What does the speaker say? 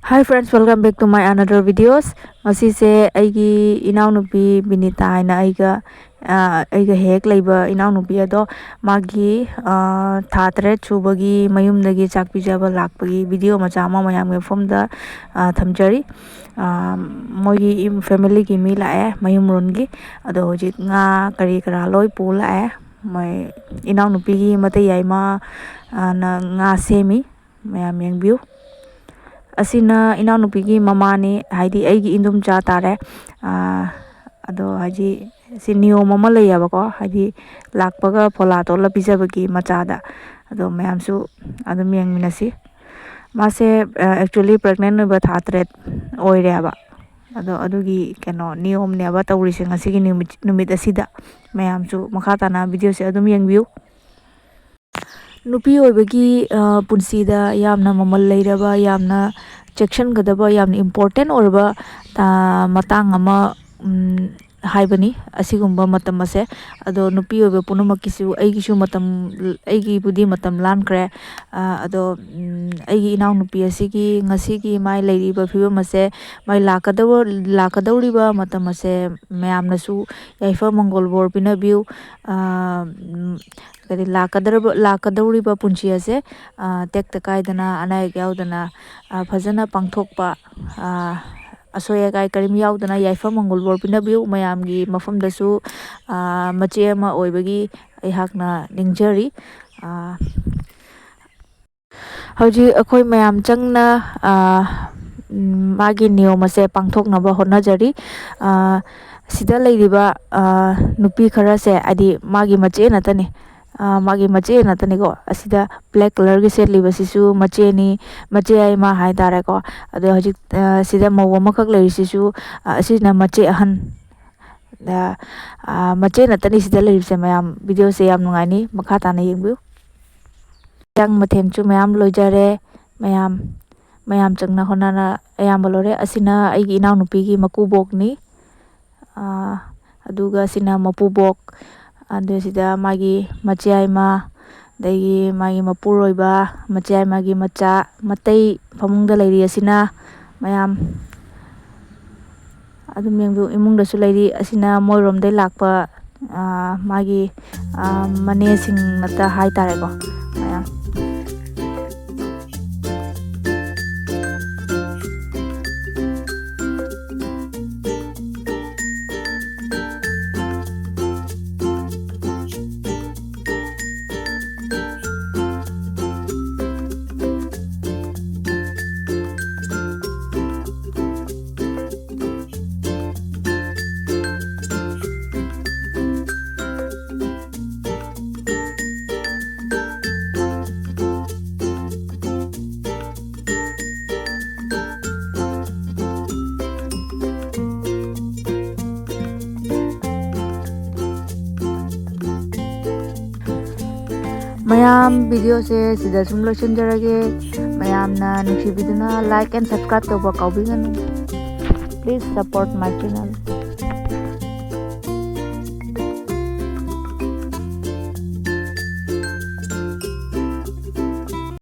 Hi friends, welcome back to my another videos. Ngasi se aigi inaunupi Binita haina aiga hek leiba inaunupi ado magi tha tare chubagi mayumdagi chak pijaba lakpagi video macha ama mayamge phomda thamjari. Mogi family gi mi lae mayum rongi ado hojik nga kari kara loi pu lae mai inaunupi gi matai yaima na nga semi mayam yengbiu. Asina inaunupi mamani haidi aigi indumcha tare ado haji si niyom ama layabako haidi lakpaga phola tola pijabagi machada ado mayamsu adum yengminasi mase actually pregnant oiba tha tret oireba ado adugi keno niyom ne aba tawrisi ngasi gi numit asida mayamsu makha tana video se adum yengbiu. Nupi oibagi punsida yamna mamal leiraba yamna section gadaba yamna important orba matang ama haibani asigumba matam ase ado nupi oiba punumakisu aigisu matam aigi budi matam lankre ado aigi inau nupi asigi ngasigi mai leiriba phibam ase mai lakadawriba matam ase mayamnasu yaifa mongol bor pinabiu kadi lakadawriba punchi ase tekta kaidana anayak yaudana fazana pangthokpa asoya kai karim yaudana yaifa mongol bor pinabiu mayamgi mafamdasu mache ama oibagi aihakna ningjari. Hoji akhoi mayam changna magi niyom ase pangthoknaba honajari sida leiriba nupi khara se adi magi mache natani magi mache natani ko asida black color gi set liba sisu mache ni mache ai ma hai tare ko ado hoji sida mawa makhak leiri sisu asina mache ahan mache natani sida leiri se mayam video se yam nungani makha tana yengbiu. Yang mathem chu mayam loijare mayam changna honana ayam balore asina aigi inau nupi gi makubok ni aduga sina mapubok ade sida magi mache ai ma dagi magi mapuroiba mache ai magi macha matai phamungda leiri asina mayam adum yengbiu imungda su leiri asina moirom dai lakpa magi mane sing nata hai tare ko mayam. Mayam video se sida sum loisanjarage mayamna nuksibiduna like and subscribe toba kaubinganu. Please support my channel.